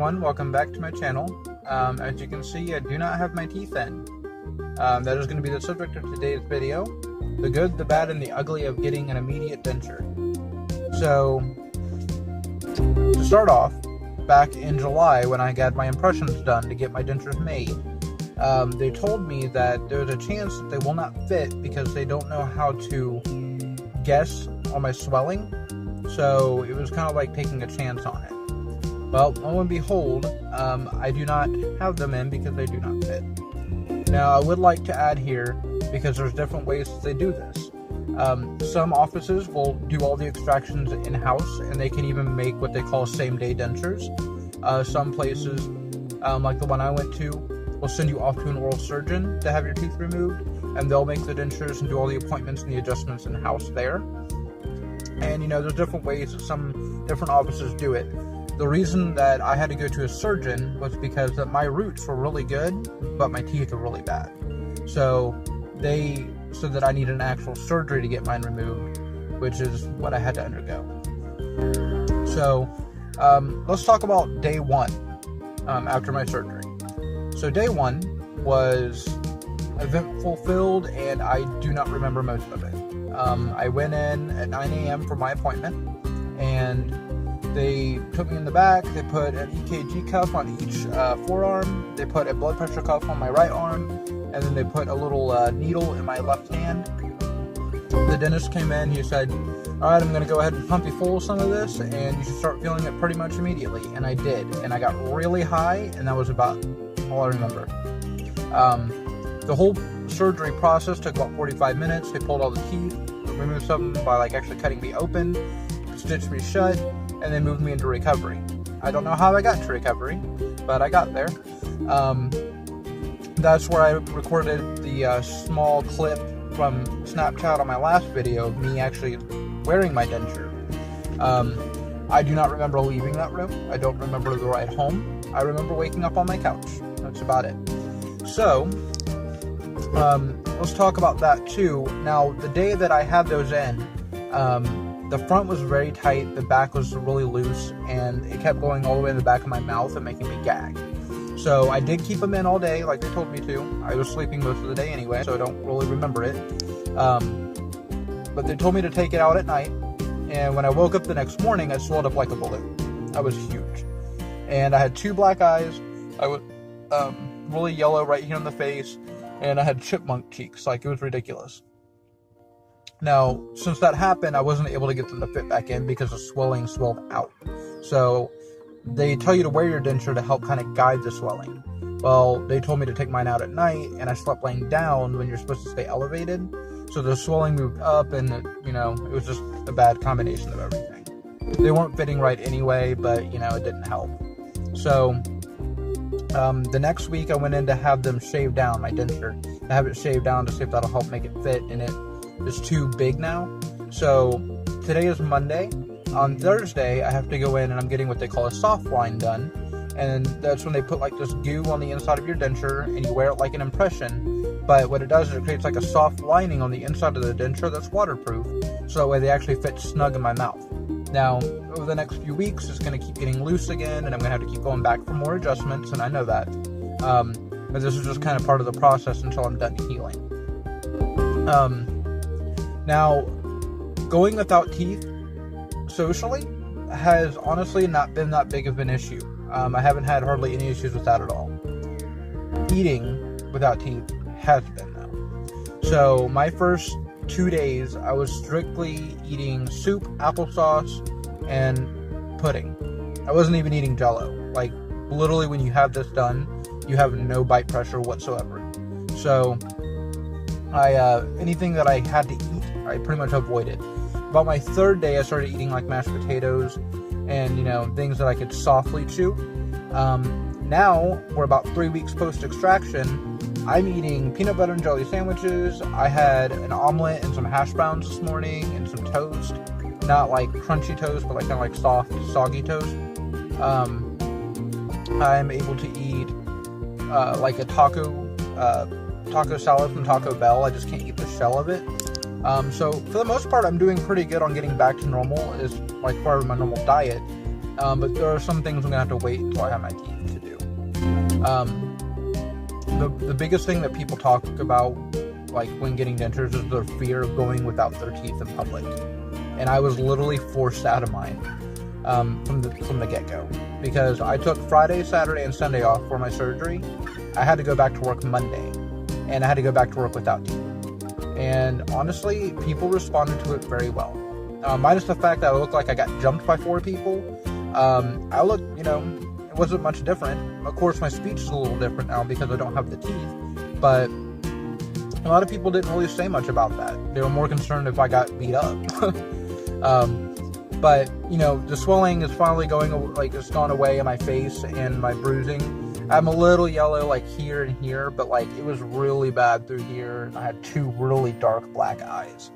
everyone, welcome back to my channel. As you can see, I do not have my teeth in. That is going to be the subject of today's video. The good, the bad, and the ugly of getting an immediate denture. So, to start off, back in July when I got my impressions done to get my dentures made, they told me that there's a chance that they will not fit because they don't know how to guess on my swelling. So it was kind of like taking a chance on it. Well, lo and behold, I do not have them in because they do not fit. Now, I would like to add here, because there's different ways that they do this. Some offices will do all the extractions in-house, and they can even make what they call same-day dentures. Some places, like the one I went to, will send you off to an oral surgeon to have your teeth removed, and they'll make the dentures and do all the appointments and the adjustments in-house there. And, there's different ways that some different offices do it. The reason that I had to go to a surgeon was because that my roots were really good, but my teeth were really bad. So they said that I needed an actual surgery to get mine removed, which is what I had to undergo. So let's talk about day one after my surgery. So day one was eventful filled, and I do not remember most of it. I went in at 9 a.m. for my appointment, and they took me in the back. They put an EKG cuff on each forearm. They put a blood pressure cuff on my right arm, and then they put a little needle in my left hand. The dentist came in. He said, all right, I'm going to go ahead and pump you full of some of this, and you should start feeling it pretty much immediately. And I did, and I got really high, and that was about all I remember. The whole surgery process took about 45 minutes. They pulled all the teeth, removed some by actually cutting me open, stitched me shut, and then moved me into recovery. I don't know how I got to recovery, but I got there. That's where I recorded the small clip from Snapchat on my last video of me actually wearing my denture. I do not remember leaving that room. I don't remember the ride home. I remember waking up on my couch. That's about it. So, let's talk about that too. Now, the day that I had those in, the front was very tight, the back was really loose, and it kept going all the way in the back of my mouth and making me gag. So I did keep them in all day, like they told me to. I was sleeping most of the day anyway, so I don't really remember it. But they told me to take it out at night, and when I woke up the next morning, I swelled up like a balloon. I was huge. And I had 2 black eyes. I was really yellow right here in the face, and I had chipmunk cheeks. It was ridiculous. Now, since that happened, I wasn't able to get them to fit back in because the swelling swelled out. So they tell you to wear your denture to help kind of guide the swelling. Well, they told me to take mine out at night, and I slept laying down when you're supposed to stay elevated. So the swelling moved up, and it was just a bad combination of everything. They weren't fitting right anyway, but it didn't help. So the next week I went in to have them shave down my denture. I have it shaved down to see if that'll help make it fit, and it is too big now. So today is Monday. On Thursday I have to go in and I'm getting what they call a soft line done, and that's when they put this goo on the inside of your denture and you wear it like an impression. But what it does is it creates a soft lining on the inside of the denture that's waterproof, so that way they actually fit snug in my mouth. Now, over the next few weeks, it's going to keep getting loose again, and I'm going to have to keep going back for more adjustments, and I know that. But this is just kind of part of the process until I'm done healing. Now, going without teeth socially has honestly not been that big of an issue. I haven't had hardly any issues with that at all. Eating without teeth has been, though. So, my first 2 days, I was strictly eating soup, applesauce, and pudding. I wasn't even eating Jell-O. Literally, when you have this done, you have no bite pressure whatsoever. So, anything that I had to eat, I pretty much avoided. About my 3rd day, I started eating mashed potatoes and, things that I could softly chew. Now, we're about 3 weeks post-extraction. I'm eating peanut butter and jelly sandwiches. I had an omelet and some hash browns this morning and some toast. Not crunchy toast, but kind of soft, soggy toast. I'm able to eat a taco salad from Taco Bell. I just can't eat the shell of it. So for the most part, I'm doing pretty good on getting back to normal as far as my normal diet. But there are some things I'm gonna have to wait until I have my teeth to do. The biggest thing that people talk about, like when getting dentures, is their fear of going without their teeth in public. And I was literally forced out of mine from the get-go, because I took Friday, Saturday, and Sunday off for my surgery. I had to go back to work Monday, and I had to go back to work without teeth. And honestly, people responded to it very well. Minus the fact that I looked like I got jumped by 4 people. I looked, it wasn't much different. Of course, my speech is a little different now because I don't have the teeth, but a lot of people didn't really say much about that. They were more concerned if I got beat up. But, the swelling is finally it's gone away in my face and my bruising. I'm a little yellow, here and here, but, it was really bad through here. I had 2 really dark black eyes.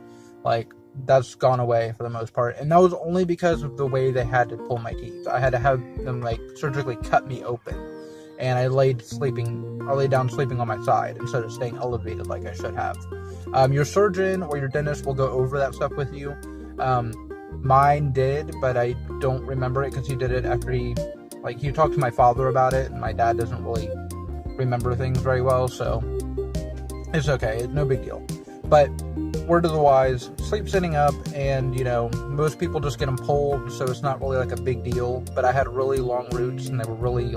That's gone away for the most part. And that was only because of the way they had to pull my teeth. I had to have them, surgically cut me open. And I laid down sleeping on my side instead of staying elevated like I should have. Your surgeon or your dentist will go over that stuff with you. Mine did, but I don't remember it because he did it after he talked to my father about it, and my dad doesn't really remember things very well, so it's okay. It's no big deal. But word of the wise, sleep sitting up, and most people just get them pulled, so it's not really a big deal. But I had really long roots, and they were really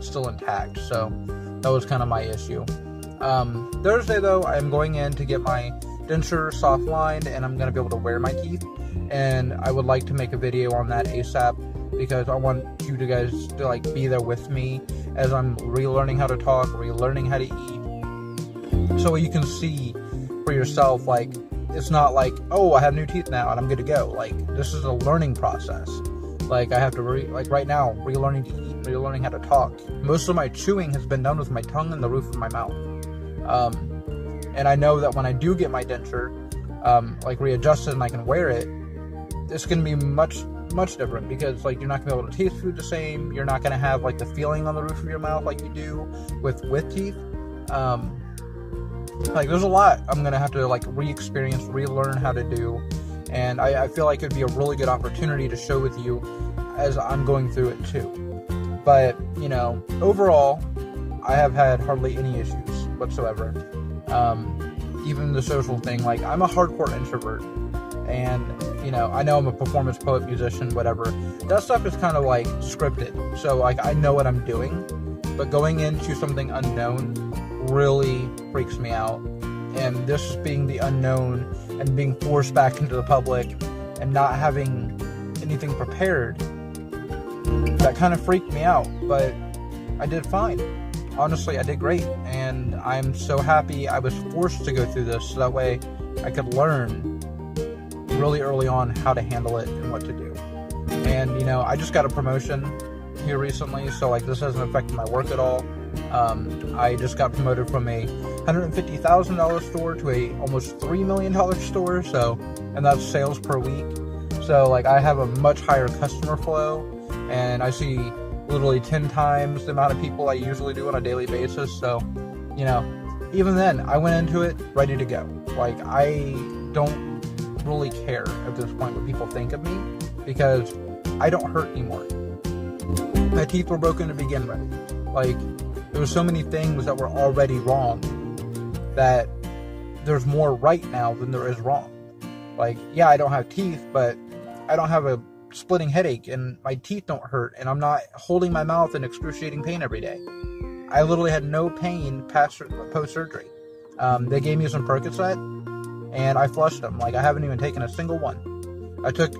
still intact, so that was kind of my issue. Thursday though, I'm going in to get my denture soft lined, and I'm going to be able to wear my teeth, and I would like to make a video on that ASAP, because I want you guys to be there with me as I'm relearning how to talk, relearning how to eat, so you can see for yourself, it's not oh, I have new teeth now and I'm good to go. This is a learning process. I have to right now, relearning to eat, relearning how to talk. Most of my chewing has been done with my tongue and the roof of my mouth. And I know that when I do get my denture, readjusted and I can wear it, it's going to be much different, because you're not going to be able to taste food the same. You're not going to have the feeling on the roof of your mouth like you do with teeth. There's a lot I'm going to have to re-experience, relearn how to do, and I feel like it'd be a really good opportunity to show with you as I'm going through it too. But, overall, I have had hardly any issues whatsoever. Even the social thing, I'm a hardcore introvert, and, I know I'm a performance poet, musician, whatever. That stuff is kind of scripted, so I know what I'm doing, but going into something unknown really freaks me out. And this being the unknown and being forced back into the public and not having anything prepared, that kind of freaked me out. But I did fine. Honestly, I did great, and I'm so happy I was forced to go through this so that way I could learn really early on how to handle it and what to do. And I just got a promotion here recently, so this hasn't affected my work at all. I just got promoted from a $150,000 store to a almost $3 million store, and that's sales per week. So I have a much higher customer flow, and I see literally 10 times the amount of people I usually do on a daily basis. So, even then, I went into it ready to go. I don't really care at this point what people think of me, because I don't hurt anymore. My teeth were broken to begin with. There were so many things that were already wrong that there's more right now than there is wrong. Yeah, I don't have teeth, but I don't have a splitting headache, and my teeth don't hurt, and I'm not holding my mouth in excruciating pain every day. I literally had no pain post-surgery. They gave me some Percocet, and I flushed them. I haven't even taken a single one. I took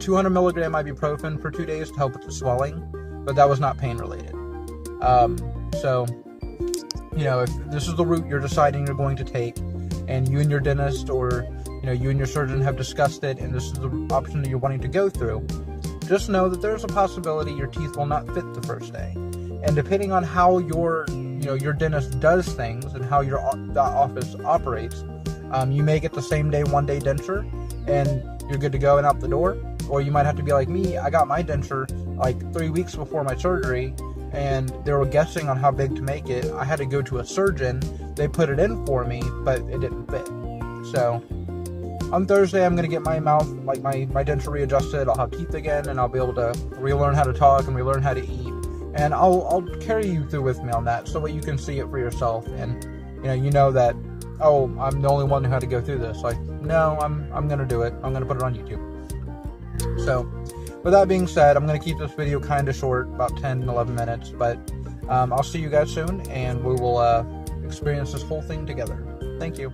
200 milligram ibuprofen for 2 days to help with the swelling, but that was not pain related. So, if this is the route you're deciding you're going to take, and you and your dentist or, you and your surgeon have discussed it, and this is the option that you're wanting to go through, just know that there's a possibility your teeth will not fit the first day. And depending on how your dentist does things and how the office operates, you may get the same day, 1 day denture, and you're good to go and out the door. Or you might have to be like me. I got my denture 3 weeks before my surgery, and they were guessing on how big to make it. I had to go to a surgeon. They put it in for me, but it didn't fit. So, On Thursday, I'm going to get my mouth, like my denture readjusted. I'll have teeth again, and I'll be able to relearn how to talk and relearn how to eat. And I'll carry you through with me on that, so that you can see it for yourself. And you know that, oh, I'm the only one who had to go through this. Like, no, I'm going to do it. I'm going to put it on YouTube. So, with that being said, I'm going to keep this video kind of short, about 10, 11 minutes. But I'll see you guys soon, and we will experience this whole thing together. Thank you.